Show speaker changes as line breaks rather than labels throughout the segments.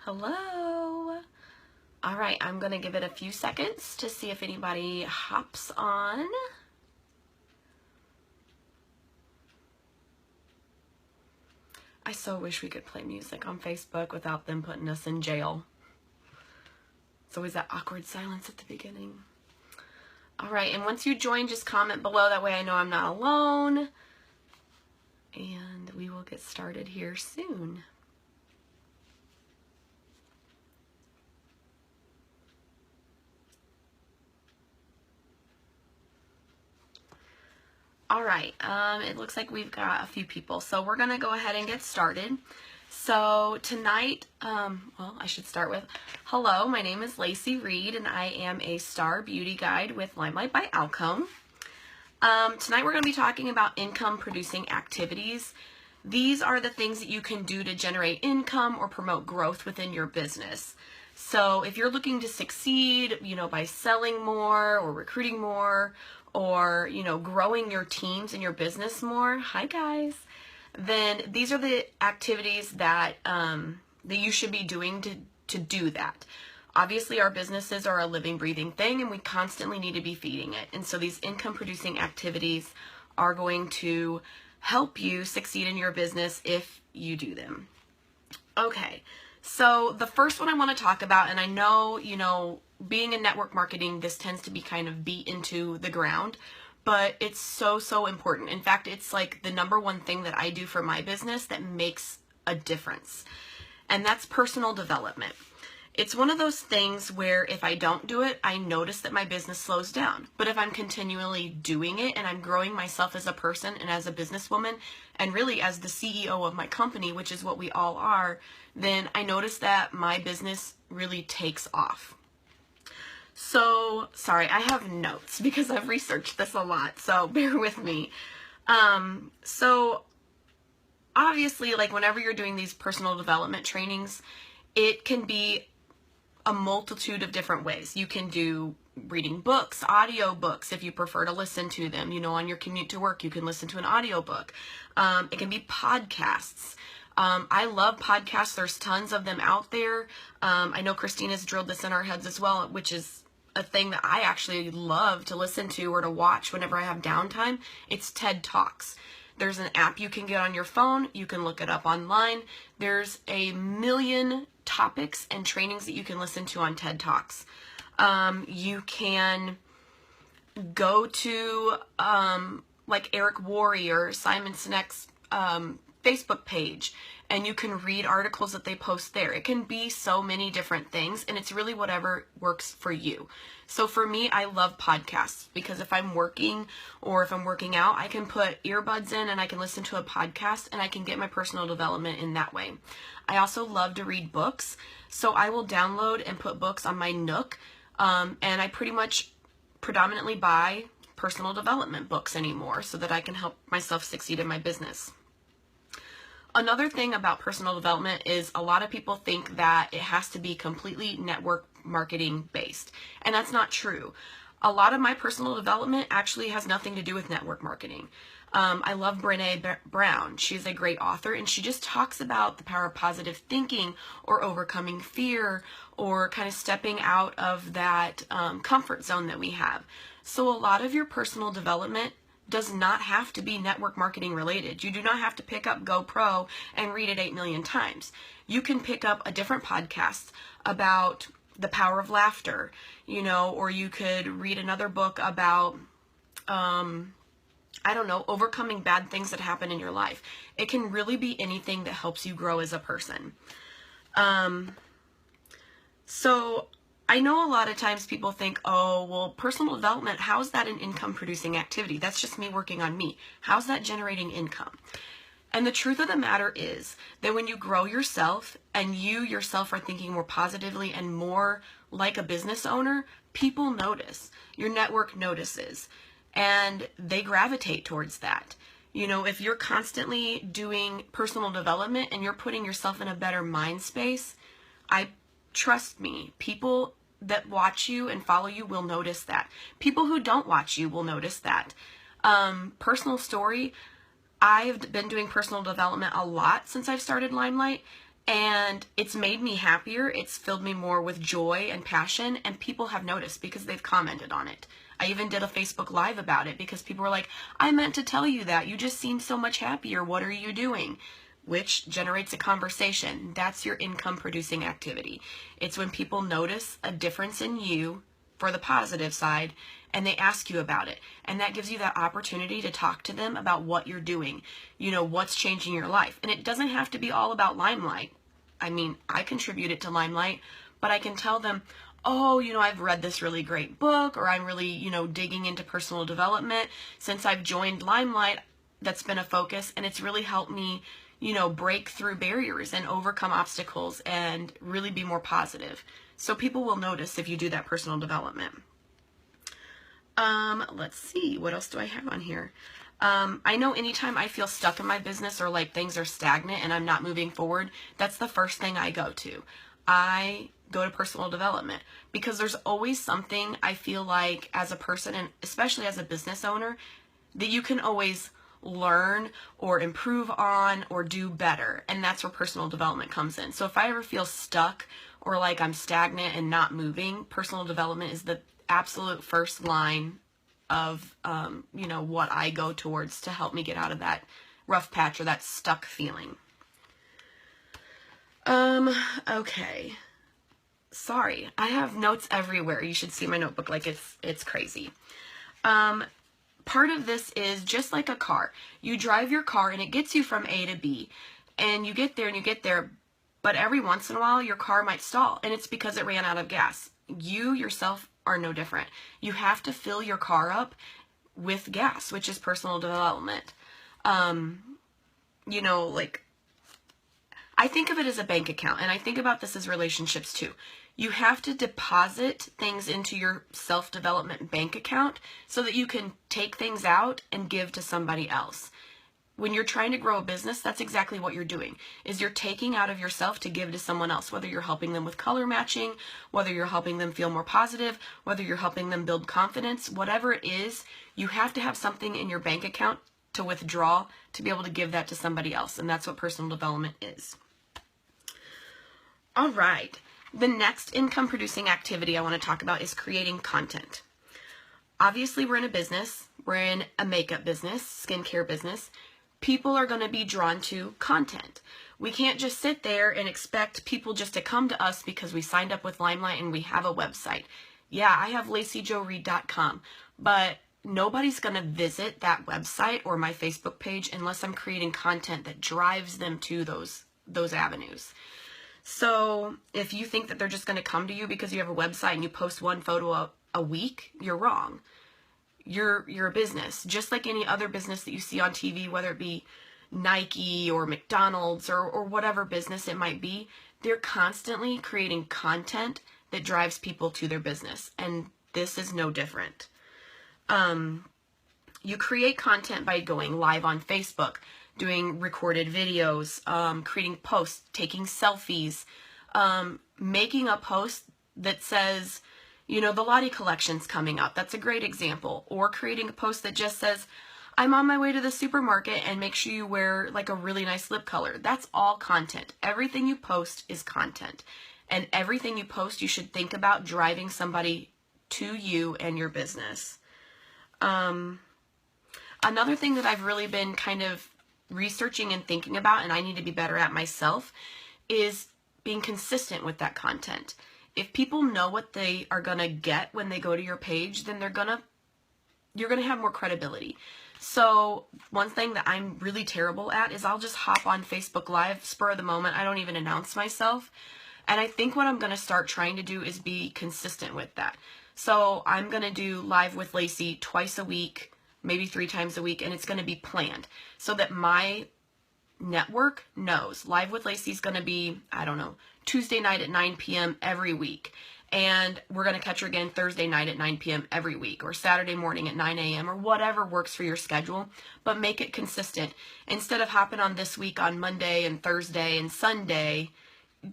Hello. All right, I'm going to give it a few seconds to see if anybody hops on. I so wish we could play music on Facebook without them putting us in jail. It's always that awkward silence at the beginning. All right, and once you join, just comment below. That way I know I'm not alone. And we will get started here soon. All right, it looks like we've got a few people, so we're going to go ahead and get started. So tonight, well, I should start with, hello, my name is Lacey Reed, and I am a star beauty guide with LimeLight by Alcone. Tonight we're going to be talking about income producing activities. These are the things that you can do to generate income or promote growth within your business. So if you're looking to succeed, by selling more or recruiting more, or, growing your teams and your business more, hi guys, then these are the activities that, that you should be doing to do that. Obviously, our businesses are a living, breathing thing, and we constantly need to be feeding it. And so these income producing activities are going to help you succeed in your business if you do them. Okay, so the first one I want to talk about, and I know, being in network marketing, this tends to be kind of beat into the ground, but it's so important. In fact, it's like the number one thing that I do for my business that makes a difference, and that's personal development. It's one of those things where if I don't do it, I notice that my business slows down. But if I'm continually doing it and I'm growing myself as a person and as a businesswoman and really as the CEO of my company, which is what we all are, then I notice that my business really takes off. So, sorry, I have notes because I've researched this a lot, so bear with me. So obviously, like whenever you're doing these personal development trainings, it can be a multitude of different ways. You can do reading books, audio books, if you prefer to listen to them. On your commute to work, you can listen to an audio book. It can be podcasts. I love podcasts. There's tons of them out there. I know Christina's drilled this in our heads as well, which is a thing that I actually love to listen to or to watch whenever I have downtime. It's TED Talks. There's an app you can get on your phone. You can look it up online. There's a million topics and trainings that you can listen to on TED Talks. You can go to like Eric Worre or Simon Sinek's Facebook page, and you can read articles that they post there. It can be so many different things, and it's really whatever works for you. So for me, I love podcasts because if I'm working or if I'm working out, I can put earbuds in and I can listen to a podcast and I can get my personal development in that way. I also love to read books, so I will download and put books on my Nook, and I pretty much predominantly buy personal development books anymore so that I can help myself succeed in my business. Another thing about personal development is a lot of people think that it has to be completely network marketing based, and that's not true. A lot of my personal development actually has nothing to do with network marketing. I love Brené Brown. She's a great author, and she just talks about the power of positive thinking or overcoming fear or kind of stepping out of that comfort zone that we have. So a lot of your personal development does not have to be network marketing related. You do not have to pick up GoPro and read it 8 million times. You can pick up a different podcast about the power of laughter, or you could read another book about, overcoming bad things that happen in your life. It can really be anything that helps you grow as a person. So I know a lot of times people think, oh, well, personal development, how's that an income producing activity? That's just me working on me. How's that generating income? And the truth of the matter is that when you grow yourself and you yourself are thinking more positively and more like a business owner, people notice. Your network notices, and they gravitate towards that. If you're constantly doing personal development and you're putting yourself in a better mind space, trust me, people that watch you and follow you will notice that. People who don't watch you will notice that. Personal story, I've been doing personal development a lot since I've started LimeLight, And it's made me happier. It's filled me more with joy and passion, and people have noticed because they've commented on it. I even did a Facebook Live about it because people were like, I meant to tell you that. You just seem so much happier. What are you doing? Which generates a conversation. That's your income producing activity. It's when people notice a difference in you for the positive side and they ask you about it. And that gives you that opportunity to talk to them about what you're doing, you know, what's changing your life. And it doesn't have to be all about LimeLight. I mean, I contributed to LimeLight, but I can tell them, oh, you know, I've read this really great book, or I'm really, you know, digging into personal development. Since I've joined LimeLight, that's been a focus, and it's really helped me, you know, break through barriers and overcome obstacles and really be more positive. So people will notice if you do that personal development. Let's see, what else do I have on here? I know anytime I feel stuck in my business or like things are stagnant and I'm not moving forward, that's the first thing I go to. I go to personal development because there's always something I feel like as a person, and especially as a business owner, that you can always learn or improve on or do better. And that's where personal development comes in. So if I ever feel stuck or like I'm stagnant and not moving, personal development is the absolute first line of, you know, what I go towards to help me get out of that rough patch or that stuck feeling. Okay. Sorry, I have notes everywhere. You should see my notebook, like it's crazy. Part of this is just like a car. You drive your car and it gets you from A to B, and you get there, but every once in a while your car might stall, and it's because it ran out of gas. You yourself are no different. You have to fill your car up with gas, which is personal development. You know, like, I think of it as a bank account, and I think about this as relationships too. You have to deposit things into your self-development bank account so that you can take things out and give to somebody else. When you're trying to grow a business, that's exactly what you're doing, is you're taking out of yourself to give to someone else, whether you're helping them with color matching, whether you're helping them feel more positive, whether you're helping them build confidence, whatever it is, you have to have something in your bank account to withdraw to be able to give that to somebody else, and that's what personal development is. All right, the next income producing activity I want to talk about is creating content. Obviously, we're in a business, we're in a makeup business, skincare business. People are going to be drawn to content. We can't just sit there and expect people just to come to us because we signed up with LimeLight and we have a website. Yeah, I have laceyjo.reed.com, but nobody's going to visit that website or my Facebook page unless I'm creating content that drives them to those avenues. So if you think that they're just going to come to you because you have a website and you post one photo a week, you're wrong. You're a business, just like any other business that you see on TV, whether it be Nike or McDonald's or whatever business it might be. They're constantly creating content that drives people to their business, and this is no different. You create content by going live on Facebook, doing recorded videos, creating posts, taking selfies, making a post that says, you know, the Lottie collection's coming up. That's a great example. Or creating a post that just says, I'm on my way to the supermarket, and make sure you wear like a really nice lip color. That's all content. Everything you post is content. And everything you post, you should think about driving somebody to you and your business. Another thing that I've really been kind of researching and thinking about, and I need to be better at myself, is being consistent with that content. If people know what they are going to get when they go to your page, then you're going to have more credibility. So one thing that I'm really terrible at is I'll just hop on Facebook Live, spur of the moment. I don't even announce myself. And I think what I'm going to start trying to do is be consistent with that. So I'm going to do Live with Lacey twice a week, maybe 3 times a week, and it's going to be planned so that my network knows Live with Lacey is going to be, I don't know, Tuesday night at 9 p.m. every week. And we're going to catch her again Thursday night at 9 p.m. every week, or Saturday morning at 9 a.m. or whatever works for your schedule, but make it consistent. Instead of hopping on this week on Monday and Thursday and Sunday,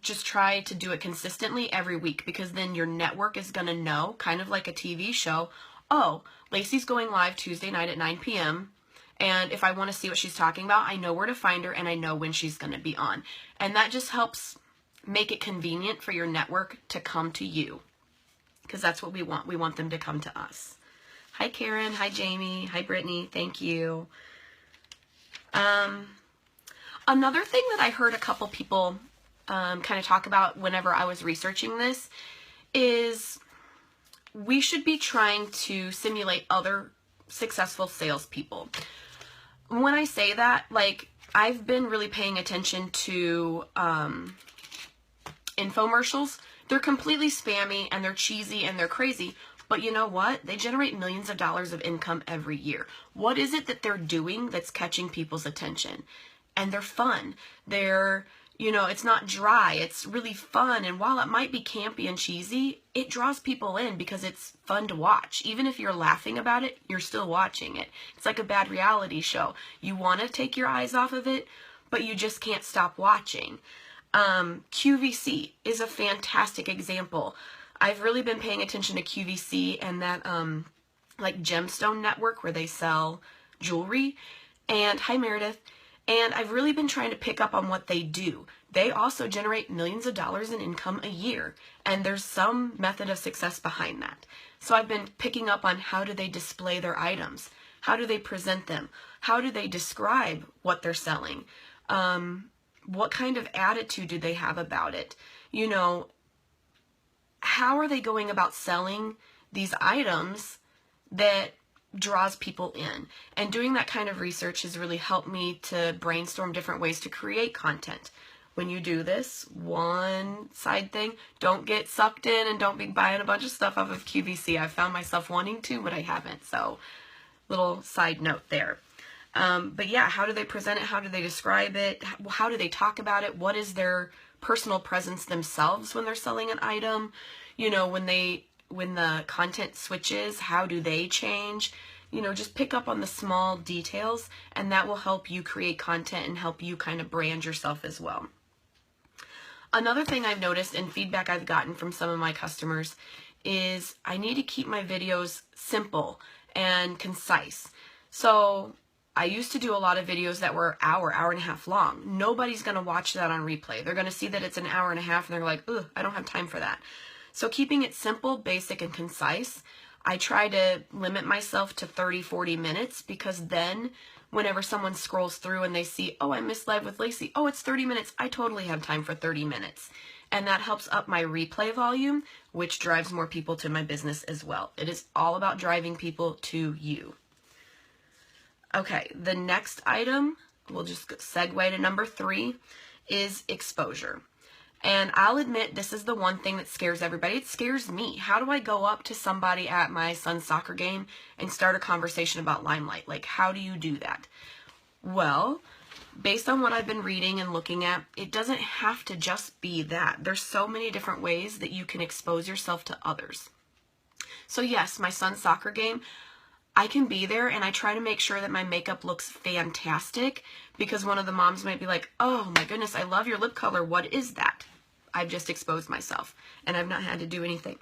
just try to do it consistently every week, because then your network is going to know, kind of like a TV show, oh, Lacey's going live Tuesday night at 9 p.m. And if I want to see what she's talking about, I know where to find her and I know when she's going to be on. And that just helps make it convenient for your network to come to you, because that's what we want. We want them to come to us. Hi, Karen. Hi, Jamie. Hi, Brittany. Thank you. Another thing that I heard a couple people kind of talk about whenever I was researching this is we should be trying to simulate other successful salespeople. When I say that, like, I've been really paying attention to infomercials. They're completely spammy and they're cheesy and they're crazy. But you know what? They generate millions of dollars of income every year. What is it that they're doing that's catching people's attention? And they're fun. They're, you know, it's not dry. It's really fun. And while it might be campy and cheesy, it draws people in because it's fun to watch. Even if you're laughing about it, you're still watching it. It's like a bad reality show. You want to take your eyes off of it, but you just can't stop watching. QVC is a fantastic example. I've really been paying attention to QVC and that like gemstone network where they sell jewelry. And hi, Meredith. And I've really been trying to pick up on what they do. They also generate millions of dollars in income a year. And there's some method of success behind that. So I've been picking up on how do they display their items? How do they present them? How do they describe what they're selling? What kind of attitude do they have about it? You know, how are they going about selling these items that draws people in? And doing that kind of research has really helped me to brainstorm different ways to create content. When you do this one side thing, don't get sucked in and don't be buying a bunch of stuff off of QVC. I've found myself wanting to, but I haven't. So little side note there. But yeah, how do they present it? How do they describe it? How do they talk about it? What is their personal presence themselves when they're selling an item? You know, when the content switches, how do they change? You know, just pick up on the small details, and that will help you create content and help you kind of brand yourself as well. Another thing I've noticed and feedback I've gotten from some of my customers is I need to keep my videos simple and concise. So I used to do a lot of videos that were hour and a half long. Nobody's going to watch that on replay. They're going to see that it's an hour and a half and they're like, ugh, I don't have time for that. So keeping it simple, basic, and concise, I try to limit myself to 30-40 minutes, because then whenever someone scrolls through and they see, oh, I missed Live with Lacey, oh, it's 30 minutes, I totally have time for 30 minutes. And that helps up my replay volume, which drives more people to my business as well. It is all about driving people to you. Okay, the next item, we'll just segue to number 3, is exposure. And I'll admit, this is the one thing that scares everybody. It scares me. How do I go up to somebody at my son's soccer game and start a conversation about LimeLight? Like, how do you do that? Well, based on what I've been reading and looking at, it doesn't have to just be that. There's so many different ways that you can expose yourself to others. So yes, my son's soccer game, I can be there and I try to make sure that my makeup looks fantastic, because one of the moms might be like, oh my goodness, I love your lip color. What is that? I've just exposed myself and I've not had to do anything.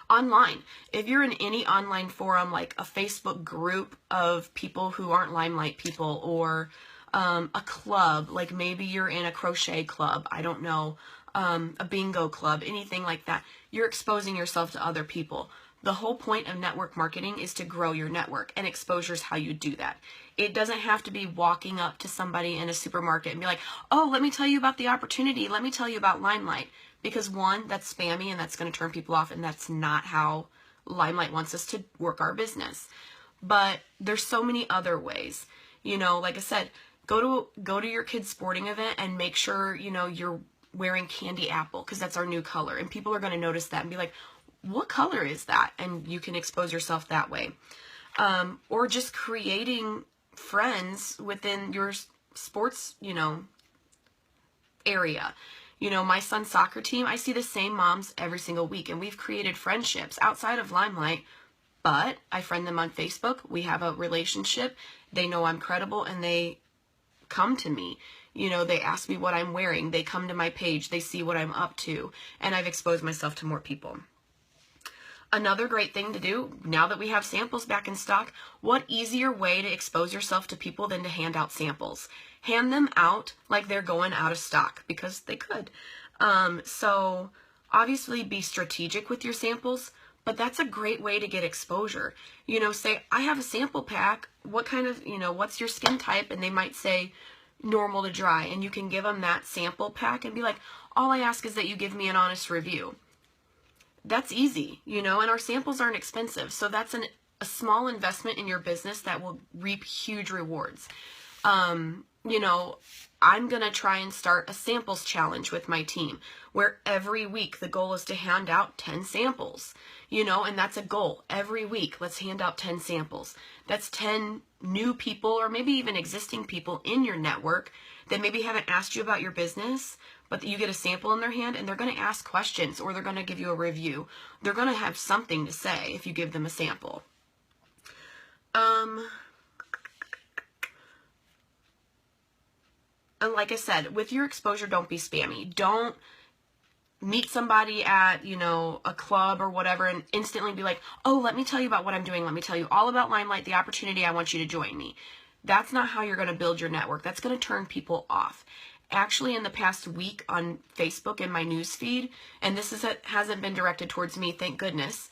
Online, if you're in any online forum, like a Facebook group of people who aren't LimeLight people, or a club, like maybe you're in a crochet club, I don't know, a bingo club, anything like that, you're exposing yourself to other people. The whole point of network marketing is to grow your network, and exposure is how you do that. It doesn't have to be walking up to somebody in a supermarket and be like, oh, let me tell you about the opportunity. Let me tell you about LimeLight. Because one, that's spammy and that's going to turn people off, and that's not how LimeLight wants us to work our business. But there's so many other ways. You know, like I said, go to your kid's sporting event and make sure, you know, you're wearing candy apple, because that's our new color. And people are going to notice that and be like, what color is that? And you can expose yourself that way. Or just creating friends within your sports, you know, area. You know, my son's soccer team, I see the same moms every single week, and we've created friendships outside of LimeLight, but I friend them on Facebook. We have a relationship. They know I'm credible, and they come to me. You know, they ask me what I'm wearing. They come to my page. They see what I'm up to, and I've exposed myself to more people. Another great thing to do, now that we have samples back in stock, what easier way to expose yourself to people than to hand out samples? Hand them out like they're going out of stock, because they could. So obviously be strategic with your samples, but that's a great way to get exposure. You know, say, I have a sample pack. What kind of, you know, what's your skin type? And they might say normal to dry. And you can give them that sample pack and be like, all I ask is that you give me an honest review. That's easy, you know, and our samples aren't expensive. So that's a small investment in your business that will reap huge rewards. You know, I'm going to try and start a samples challenge with my team where every week the goal is to hand out 10 samples, you know, and that's a goal. Every week, let's hand out 10 samples. That's 10 new people or maybe even existing people in your network that maybe haven't asked you about your business, but you get a sample in their hand and they're going to ask questions or they're going to give you a review. They're going to have something to say if you give them a sample. And like I said, with your exposure, don't be spammy. Don't meet somebody at, you know, a club or whatever and instantly be like, oh, let me tell you about what I'm doing. Let me tell you all about LimeLight, the opportunity. I want you to join me. That's not how you're going to build your network. That's going to turn people off. Actually, in the past week on Facebook in my news feed, and this hasn't been directed towards me, thank goodness,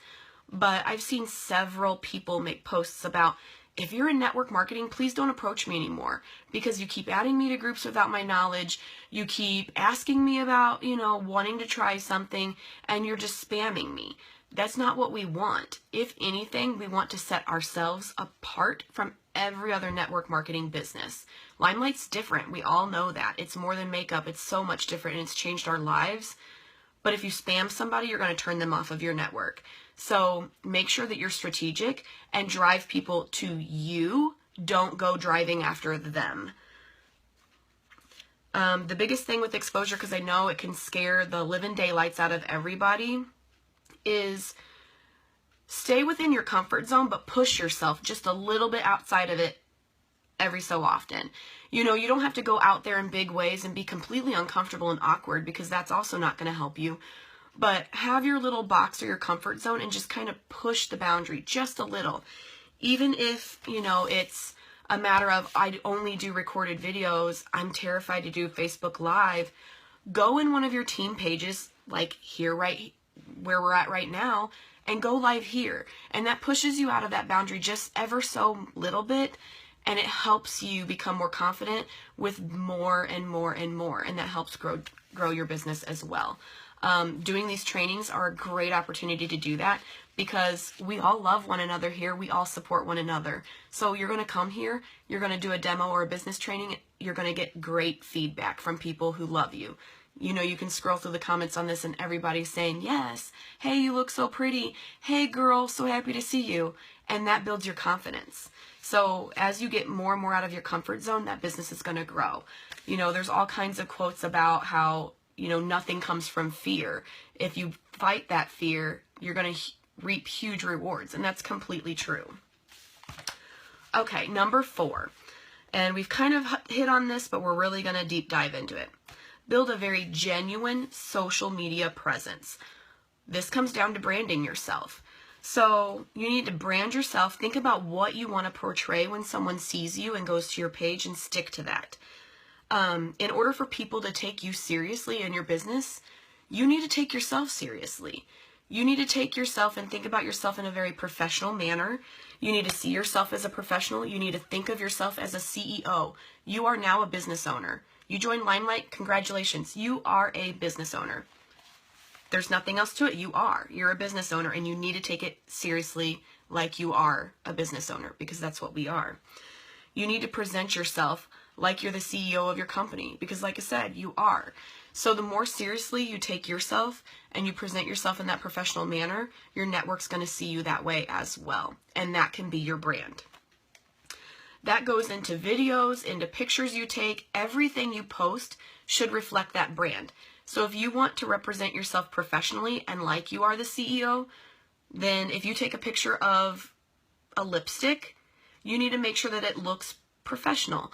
but I've seen several people make posts about, if you're in network marketing, please don't approach me anymore because you keep adding me to groups without my knowledge. You keep asking me about, you know, wanting to try something and you're just spamming me. That's not what we want. If anything, we want to set ourselves apart from every other network marketing business. LimeLight's different. We all know that. It's more than makeup. It's so much different and it's changed our lives. But if you spam somebody, you're going to turn them off of your network. So make sure that you're strategic and drive people to you. Don't go driving after them. The biggest thing with exposure, because I know it can scare the living daylights out of everybody, is stay within your comfort zone, but push yourself just a little bit outside of it every so often. You know, you don't have to go out there in big ways and be completely uncomfortable and awkward because that's also not going to help you. But have your little box or your comfort zone and just kind of push the boundary just a little. Even if, you know, it's a matter of I only do recorded videos, I'm terrified to do Facebook Live, go in one of your team pages, like here right where we're at right now, and go live here. And that pushes you out of that boundary just ever so little bit, and it helps you become more confident with more and more and more, and that helps grow your business as well. Doing these trainings are a great opportunity to do that because we all love one another here. We all support one another. So you're going to come here, you're going to do a demo or a business training, you're going to get great feedback from people who love you. You know, you can scroll through the comments on this and everybody's saying, yes, hey, you look so pretty. Hey, girl, so happy to see you. And that builds your confidence. So as you get more and more out of your comfort zone, that business is going to grow. You know, there's all kinds of quotes about how, you know, nothing comes from fear. If you fight that fear, you're going to reap huge rewards. And that's completely true. Okay, number 4. And we've kind of hit on this, but we're really going to deep dive into it. Build a very genuine social media presence. This comes down to branding yourself. So you need to brand yourself. Think about what you want to portray when someone sees you and goes to your page and stick to that. In order for people to take you seriously in your business, you need to take yourself seriously. You need to take yourself and think about yourself in a very professional manner. You need to see yourself as a professional. You need to think of yourself as a CEO. You are now a business owner. You joined LimeLight, congratulations. You are a business owner. There's nothing else to it. You're a business owner and you need to take it seriously like you are a business owner because that's what we are. You need to present yourself like you're the CEO of your company because like I said, you are. So the more seriously you take yourself and you present yourself in that professional manner, your network's going to see you that way as well. And that can be your brand. That goes into videos, into pictures you take. Everything you post should reflect that brand. So if you want to represent yourself professionally and like you are the CEO, then if you take a picture of a lipstick, you need to make sure that it looks professional.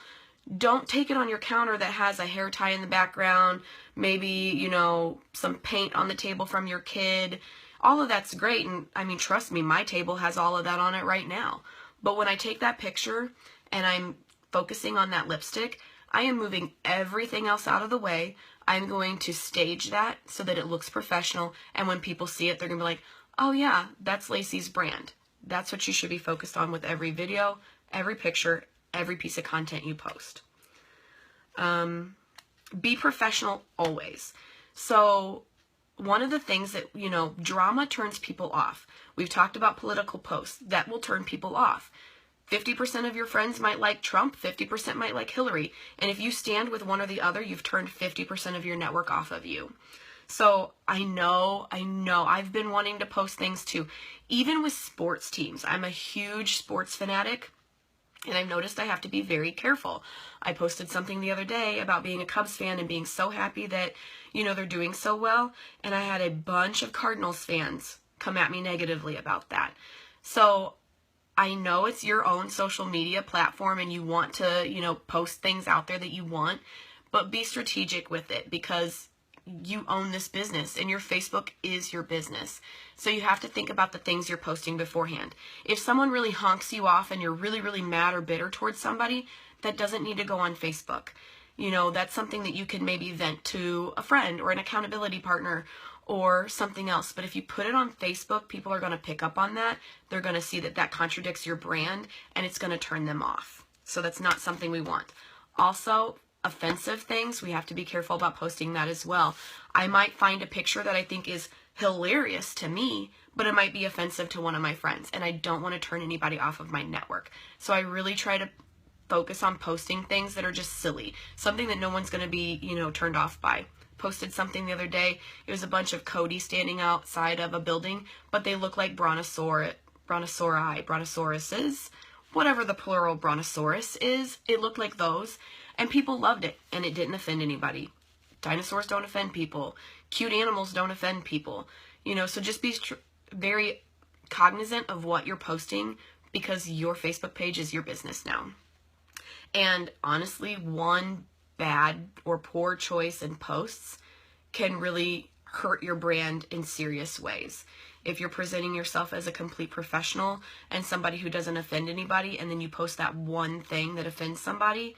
Don't take it on your counter that has a hair tie in the background, maybe, you know, some paint on the table from your kid. all of that's great. And I mean, trust me, my table has all of that on it right now. But when I take that picture and I'm focusing on that lipstick, I am moving everything else out of the way. I'm going to stage that so that it looks professional. And when people see it, they're going to be like, oh yeah, that's Lacey's brand. That's what you should be focused on with every video, every picture, every piece of content you post. Be professional always. So one of the things that, you know, drama turns people off. We've talked about political posts. That will turn people off. 50% of your friends might like Trump, 50% might like Hillary. And if you stand with one or the other, you've turned 50% of your network off of you. So I know, I've been wanting to post things too. Even with sports teams, I'm a huge sports fanatic. And I've noticed I have to be very careful. I posted something the other day about being a Cubs fan and being so happy that, you know, they're doing so well. And I had a bunch of Cardinals fans come at me negatively about that. So I know it's your own social media platform and you want to, you know, post things out there that you want, but be strategic with it because you own this business and your Facebook is your business. So you have to think about the things you're posting beforehand. If someone really honks you off and you're really, really mad or bitter towards somebody, that doesn't need to go on Facebook. You know, that's something that you can maybe vent to a friend or an accountability partner or something else. But if you put it on Facebook, people are going to pick up on that. They're going to see that that contradicts your brand and it's going to turn them off. So that's not something we want. Also, offensive things, we have to be careful about posting that as well. I might find a picture that I think is hilarious to me, but it might be offensive to one of my friends, and I don't want to turn anybody off of my network. So I really try to focus on posting things that are just silly, something that no one's going to be, you know, turned off by. Posted something the other day. It was a bunch of Cody standing outside of a building, but they look like brontosauruses, whatever the plural brontosaurus is. It looked like those, and people loved it, and it didn't offend anybody. Dinosaurs don't offend people. Cute animals don't offend people. You know, so just be very cognizant of what you're posting because your Facebook page is your business now. And honestly, one bad or poor choice in posts can really hurt your brand in serious ways. If you're presenting yourself as a complete professional and somebody who doesn't offend anybody, and then you post that one thing that offends somebody,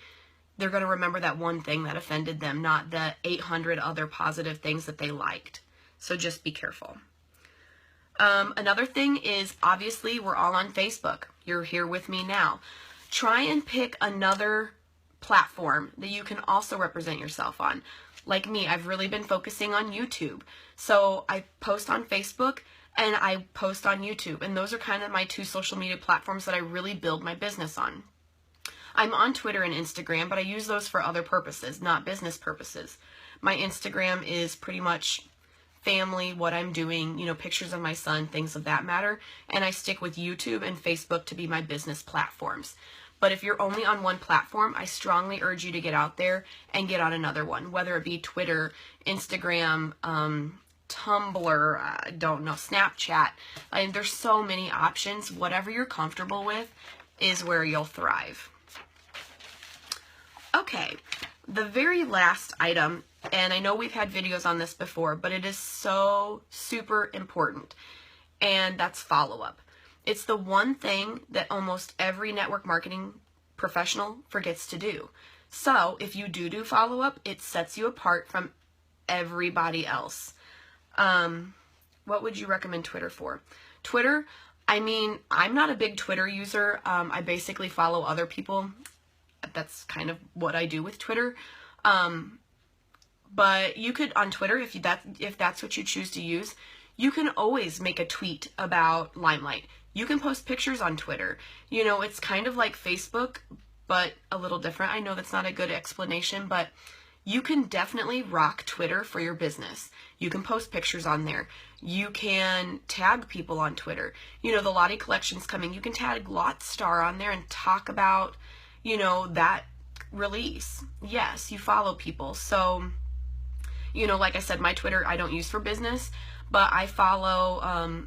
they're going to remember that one thing that offended them, not the 800 other positive things that they liked. So just be careful. Another thing is, obviously, we're all on Facebook. You're here with me now. Try and pick another platform that you can also represent yourself on. Like me, I've really been focusing on YouTube. So I post on Facebook and I post on YouTube. And those are kind of my two social media platforms that I really build my business on. I'm on Twitter and Instagram, but I use those for other purposes, not business purposes. My Instagram is pretty much family, what I'm doing, you know, pictures of my son, things of that matter. And I stick with YouTube and Facebook to be my business platforms. But if you're only on one platform, I strongly urge you to get out there and get on another one, whether it be Twitter, Instagram, Tumblr, I don't know, Snapchat. I mean, there's so many options. Whatever you're comfortable with is where you'll thrive. Okay, the very last item, and I know we've had videos on this before, but it is so super important, and that's follow-up. It's the one thing that almost every network marketing professional forgets to do. So if you do follow-up, it sets you apart from everybody else. What would you recommend Twitter for? Twitter, I mean, I'm not a big Twitter user. I basically follow other people. That's kind of what I do with Twitter. But you could, on Twitter, if that's what you choose to use, you can always make a tweet about LimeLight. You can post pictures on Twitter. You know, it's kind of like Facebook, but a little different. I know that's not a good explanation, but you can definitely rock Twitter for your business. You can post pictures on there. You can tag people on Twitter. You know, the Lottie collection's coming. You can tag Lotstar on there and talk about, you know, that release. Yes, you follow people. So, you know, like I said, my Twitter I don't use for business, but I follow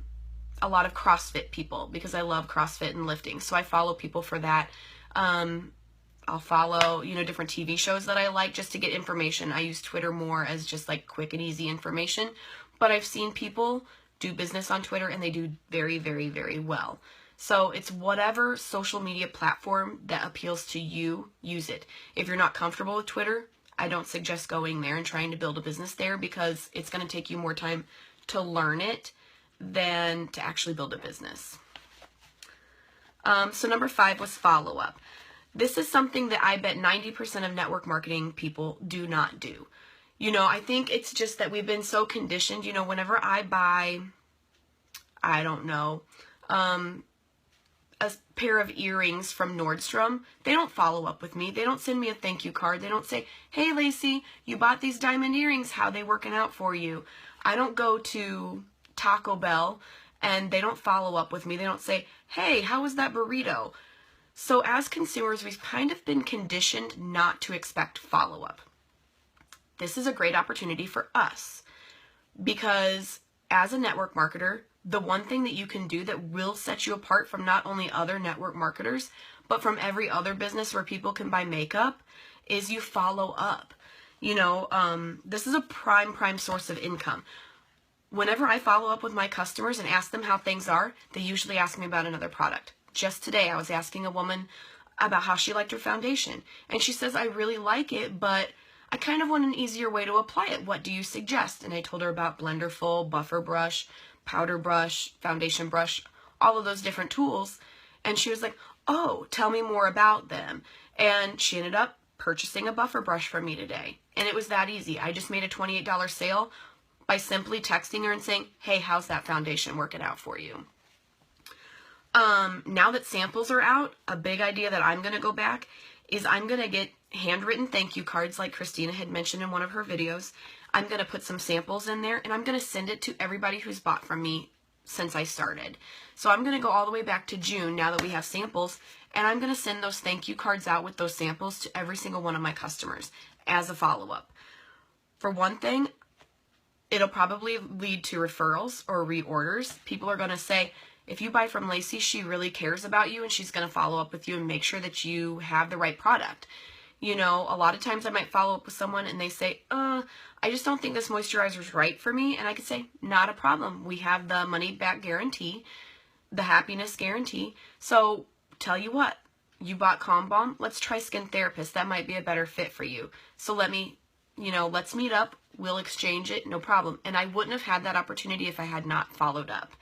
a lot of CrossFit people because I love CrossFit and lifting. So I follow people for that. I'll follow, you know, different TV shows that I like just to get information. I use Twitter more as just like quick and easy information. But I've seen people do business on Twitter, and they do very, very, very well. So it's whatever social media platform that appeals to you, use it. If you're not comfortable with Twitter, I don't suggest going there and trying to build a business there, because it's going to take you more time to learn it than to actually build a business. So number 5 was follow-up. This is something that I bet 90% of network marketing people do not do. You know, I think it's just that we've been so conditioned. You know, whenever I buy, I don't know, a pair of earrings from Nordstrom, they don't follow up with me. They don't send me a thank you card. They don't say, hey, Lacey, you bought these diamond earrings. How they working out for you? I don't go to Taco Bell and they don't follow up with me. They don't say, hey, how was that burrito? So as consumers, we've kind of been conditioned not to expect follow-up. This is a great opportunity for us, because as a network marketer, the one thing that you can do that will set you apart from not only other network marketers, but from every other business where people can buy makeup, is you follow up. You know, this is a prime source of income. Whenever I follow up with my customers and ask them how things are, they usually ask me about another product. Just today, I was asking a woman about how she liked her foundation. And she says, I really like it, but I kind of want an easier way to apply it. What do you suggest? And I told her about Blenderful, Buffer Brush, Powder Brush, Foundation Brush, all of those different tools. And she was like, oh, tell me more about them. And she ended up purchasing a buffer brush from me today. And it was that easy. I just made a $28 sale by simply texting her and saying, hey, how's that foundation working out for you? Now that samples are out, a big idea that I'm going to go back is I'm going to get handwritten thank you cards like Christina had mentioned in one of her videos. I'm going to put some samples in there, and I'm going to send it to everybody who's bought from me since I started. So I'm going to go all the way back to June now that we have samples, and I'm going to send those thank you cards out with those samples to every single one of my customers as a follow-up. For one thing, it'll probably lead to referrals or reorders. People are going to say, if you buy from Lacey, she really cares about you and she's going to follow up with you and make sure that you have the right product. You know, a lot of times I might follow up with someone and they say, I just don't think this moisturizer is right for me. And I could say, not a problem. We have the money back guarantee, the happiness guarantee. So tell you what, you bought Calm Balm. Let's try Skin Therapist. That might be a better fit for you. So let's meet up. We'll exchange it. No problem. And I wouldn't have had that opportunity if I had not followed up.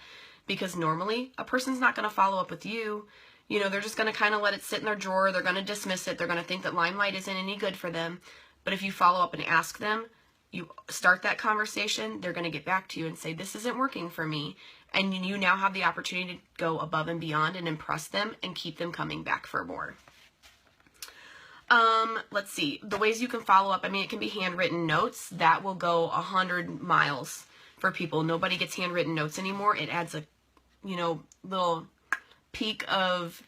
Because normally a person's not going to follow up with you. You know, they're just going to kind of let it sit in their drawer. They're going to dismiss it. They're going to think that LimeLight isn't any good for them. But if you follow up and ask them, you start that conversation, they're going to get back to you and say, this isn't working for me. And you now have the opportunity to go above and beyond and impress them and keep them coming back for more. Let's see. The ways you can follow up, I mean, it can be handwritten notes. That will go 100 miles for people. Nobody gets handwritten notes anymore. It adds a little peak of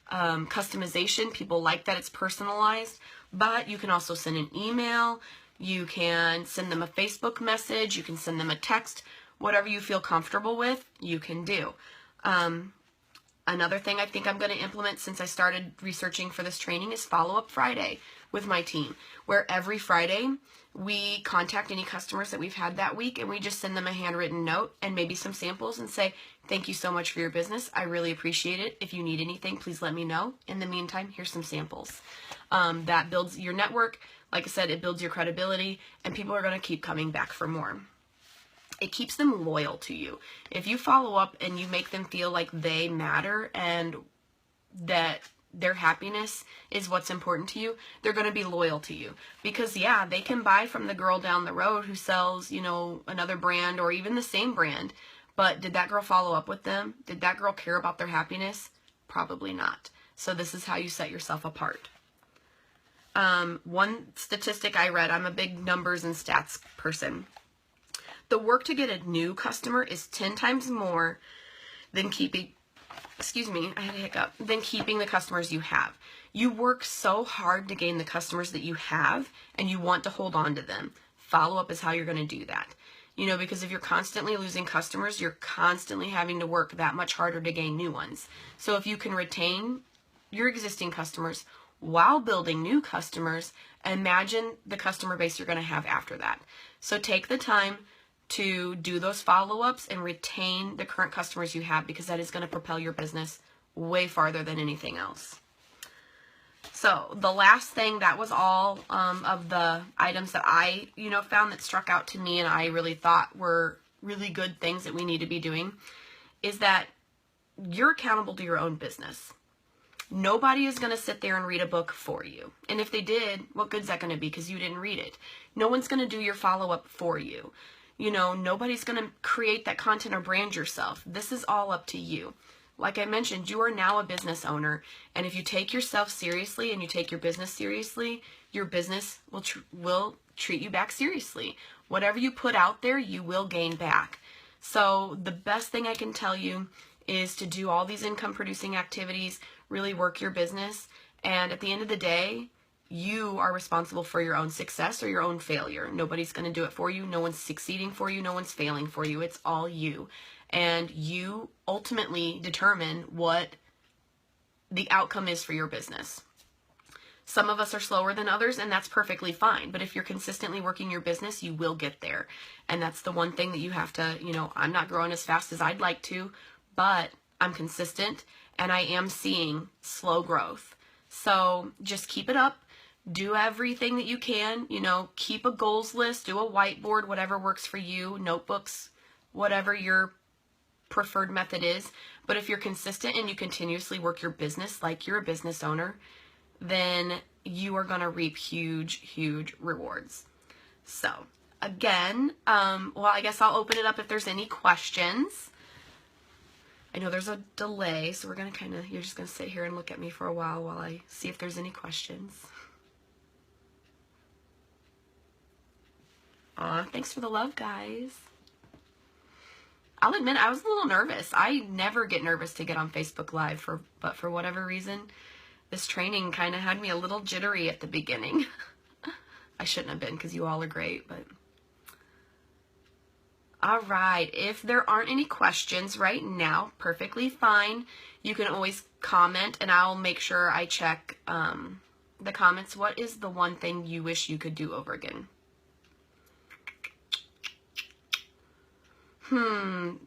customization. People like that it's personalized, but you can also send an email. You can send them a Facebook message. You can send them a text. Whatever you feel comfortable with, you can do. Another thing I think I'm going to implement since I started researching for this training is Follow-Up Friday with my team, where every Friday we contact any customers that we've had that week and we just send them a handwritten note and maybe some samples and say, thank you so much for your business. I really appreciate it. If you need anything, please let me know. In the meantime, here's some samples. That builds your network. Like I said, it builds your credibility and people are going to keep coming back for more. It keeps them loyal to you. If you follow up and you make them feel like they matter and that their happiness is what's important to you, they're going to be loyal to you. Because yeah, they can buy from the girl down the road who sells, another brand or even the same brand. But did that girl follow up with them? Did that girl care about their happiness? Probably not. So this is how you set yourself apart. One statistic I read, I'm a big numbers and stats person. The work to get a new customer is 10 times more than keeping the customers you have. You work so hard to gain the customers that you have and you want to hold on to them. Follow-up is how you're going to do that. Because if you're constantly losing customers, you're constantly having to work that much harder to gain new ones. So if you can retain your existing customers while building new customers, imagine the customer base you're going to have after that. So take the time to do those follow-ups and retain the current customers you have, because that is going to propel your business way farther than anything else. So the last thing, that was all of the items that I, found that struck out to me and I really thought were really good things that we need to be doing, is that you're accountable to your own business. Nobody is going to sit there and read a book for you. And if they did, what good's that going to be, because you didn't read it? No one's going to do your follow-up for you. Nobody's going to create that content or brand yourself. This is all up to you. Like I mentioned, you are now a business owner, and if you take yourself seriously and you take your business seriously, your business will treat you back seriously. Whatever you put out there, you will gain back. So the best thing I can tell you is to do all these income producing activities, really work your business, and at the end of the day, you are responsible for your own success or your own failure. Nobody's going to do it for you. No one's succeeding for you. No one's failing for you. It's all you. And you ultimately determine what the outcome is for your business. Some of us are slower than others, and that's perfectly fine. But if you're consistently working your business, you will get there. And that's the one thing that you have to, I'm not growing as fast as I'd like to, but I'm consistent and I am seeing slow growth. So just keep it up. Do everything that you can, keep a goals list, do a whiteboard, whatever works for you, notebooks, whatever your preferred method is. But if you're consistent and you continuously work your business like you're a business owner, then you are going to reap huge, huge rewards. So again, I guess I'll open it up if there's any questions. I know there's a delay, so we're going to you're just going to sit here and look at me for a while I see if there's any questions. Aw, thanks for the love, guys. I'll admit I was a little nervous. I never get nervous to get on Facebook Live, but for whatever reason, this training kind of had me a little jittery at the beginning. I shouldn't have been, because you all are great, but... All right, if there aren't any questions right now, perfectly fine. You can always comment, and I'll make sure I check the comments. What is the one thing you wish you could do over again?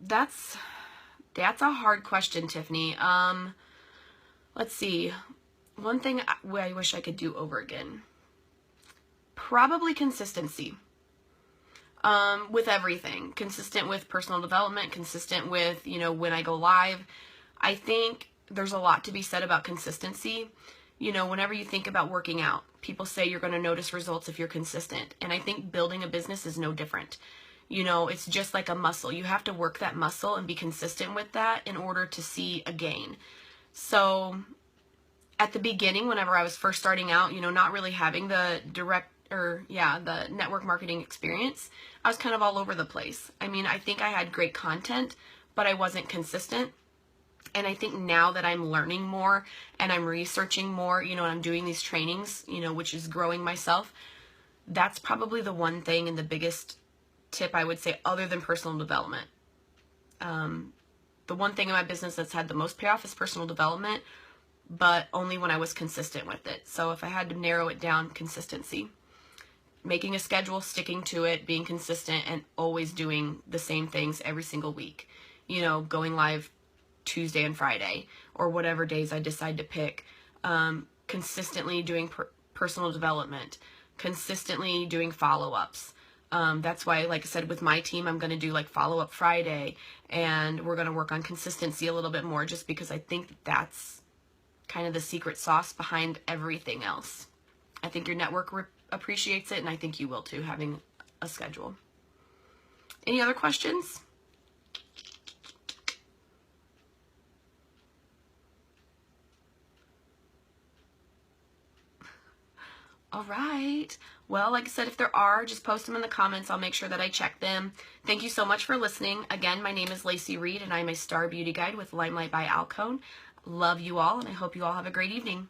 That's a hard question, Tiffany. Let's see. One thing I wish I could do over again. Probably consistency. With everything. Consistent with personal development, consistent with, when I go live. I think there's a lot to be said about consistency. Whenever you think about working out, people say you're going to notice results if you're consistent. And I think building a business is no different. It's just like a muscle. You have to work that muscle and be consistent with that in order to see a gain. So at the beginning, whenever I was first starting out, not really having the the network marketing experience, I was kind of all over the place. I mean, I think I had great content, but I wasn't consistent. And I think now that I'm learning more and I'm researching more, and I'm doing these trainings, which is growing myself, that's probably the one thing and the biggest tip I would say, other than personal development. The one thing in my business that's had the most payoff is personal development, but only when I was consistent with it. So if I had to narrow it down, consistency. Making a schedule, sticking to it, being consistent, and always doing the same things every single week. Going live Tuesday and Friday, or whatever days I decide to pick. Consistently doing personal development. Consistently doing follow-ups. That's why, like I said, with my team, I'm going to do like follow-up Friday, and we're going to work on consistency a little bit more, just because I think that's kind of the secret sauce behind everything else. I think your network appreciates it, and I think you will too, having a schedule. Any other questions? All right. Well, like I said, if there are, just post them in the comments. I'll make sure that I check them. Thank you so much for listening. Again, my name is Lacey Reed, and I'm a Star Beauty Guide with LimeLight by Alcone. Love you all, and I hope you all have a great evening.